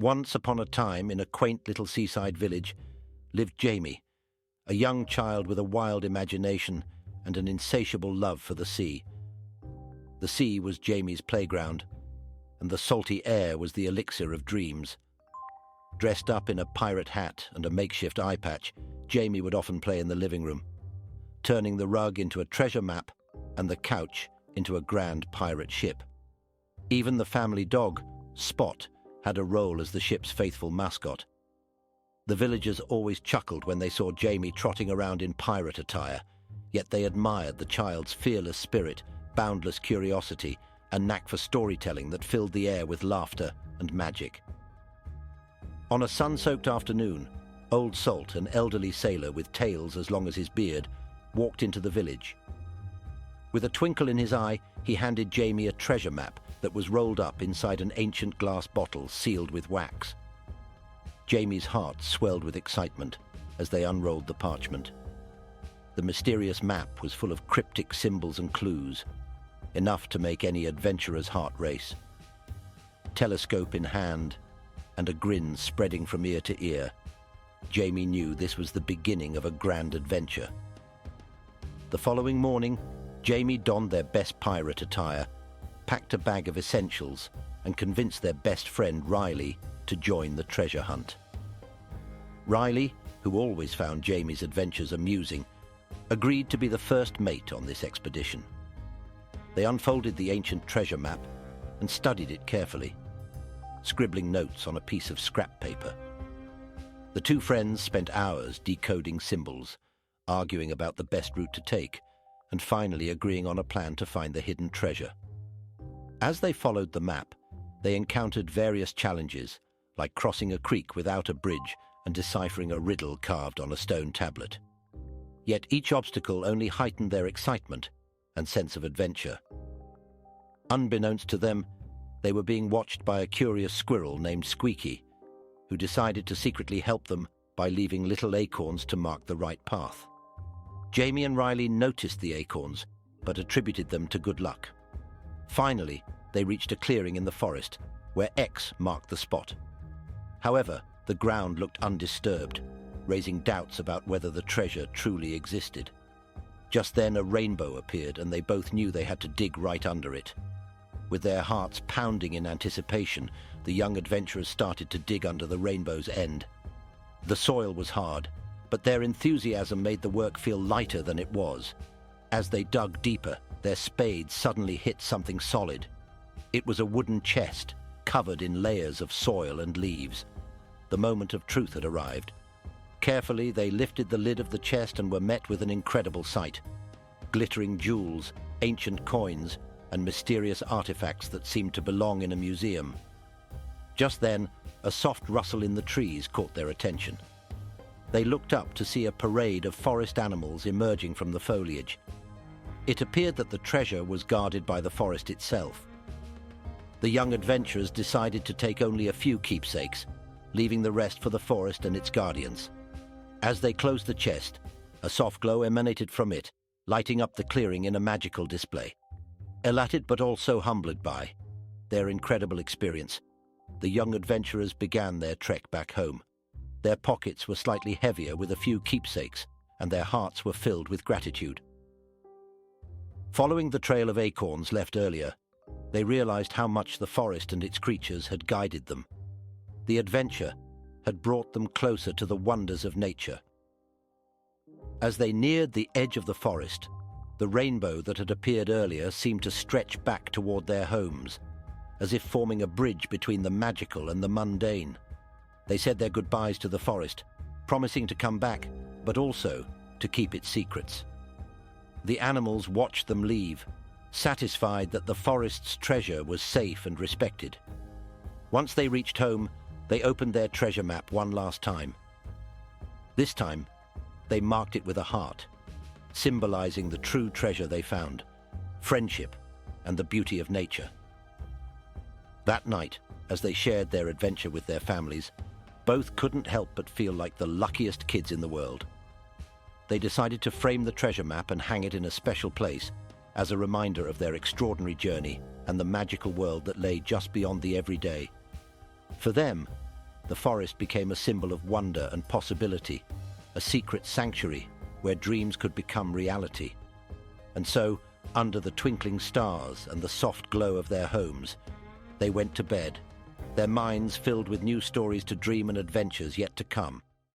Once upon a time, in a quaint little seaside village, lived Jamie, a young child with a wild imagination and an insatiable love for the sea. The sea was Jamie's playground, and the salty air was the elixir of dreams. Dressed up in a pirate hat and a makeshift eye patch, Jamie would often play in the living room, turning the rug into a treasure map and the couch into a grand pirate ship. Even the family dog, Spot, had a role as the ship's faithful mascot. The villagers always chuckled when they saw Jamie trotting around in pirate attire, yet they admired the child's fearless spirit, boundless curiosity, and knack for storytelling that filled the air with laughter and magic. On a sun-soaked afternoon, Old Salt, an elderly sailor with tails as long as his beard, walked into the village. With a twinkle in his eye, he handed Jamie a treasure map that was rolled up inside an ancient glass bottle sealed with wax. Jamie's heart swelled with excitement as they unrolled the parchment. The mysterious map was full of cryptic symbols and clues, enough to make any adventurer's heart race. Telescope in hand, and a grin spreading from ear to ear, Jamie knew this was the beginning of a grand adventure. The following morning, Jamie donned their best pirate attire, packed a bag of essentials, and convinced their best friend Riley to join the treasure hunt. Riley, who always found Jamie's adventures amusing, agreed to be the first mate on this expedition. They unfolded the ancient treasure map and studied it carefully, scribbling notes on a piece of scrap paper. The two friends spent hours decoding symbols, arguing about the best route to take, and finally agreeing on a plan to find the hidden treasure. As they followed the map, they encountered various challenges, like crossing a creek without a bridge and deciphering a riddle carved on a stone tablet. Yet each obstacle only heightened their excitement and sense of adventure. Unbeknownst to them, they were being watched by a curious squirrel named Squeaky, who decided to secretly help them by leaving little acorns to mark the right path. Jamie and Riley noticed the acorns, but attributed them to good luck. Finally, they reached a clearing in the forest, where X marked the spot. However, the ground looked undisturbed, raising doubts about whether the treasure truly existed. Just then a rainbow appeared, and they both knew they had to dig right under it. With their hearts pounding in anticipation, the young adventurers started to dig under the rainbow's end. The soil was hard, but their enthusiasm made the work feel lighter than it was. As they dug deeper, their spades suddenly hit something solid. It was a wooden chest, covered in layers of soil and leaves. The moment of truth had arrived. Carefully, they lifted the lid of the chest and were met with an incredible sight. Glittering jewels, ancient coins, and mysterious artifacts that seemed to belong in a museum. Just then, a soft rustle in the trees caught their attention. They looked up to see a parade of forest animals emerging from the foliage. It appeared that the treasure was guarded by the forest itself. The young adventurers decided to take only a few keepsakes, leaving the rest for the forest and its guardians. As they closed the chest, a soft glow emanated from it, lighting up the clearing in a magical display. Elated but also humbled by their incredible experience, the young adventurers began their trek back home. Their pockets were slightly heavier with a few keepsakes, and their hearts were filled with gratitude. Following the trail of acorns left earlier, they realized how much the forest and its creatures had guided them. The adventure had brought them closer to the wonders of nature. As they neared the edge of the forest, the rainbow that had appeared earlier seemed to stretch back toward their homes, as if forming a bridge between the magical and the mundane. They said their goodbyes to the forest, promising to come back, but also to keep its secrets. The animals watched them leave, satisfied that the forest's treasure was safe and respected. Once they reached home, they opened their treasure map one last time. This time, they marked it with a heart, symbolizing the true treasure they found, friendship and the beauty of nature. That night, as they shared their adventure with their families, both couldn't help but feel like the luckiest kids in the world. They decided to frame the treasure map and hang it in a special place as a reminder of their extraordinary journey and the magical world that lay just beyond the everyday. For them, The forest became a symbol of wonder and possibility, a secret sanctuary where dreams could become reality. And so, under the twinkling stars and the soft glow of their homes, they went to bed, their minds filled with new stories to dream and adventures yet to come.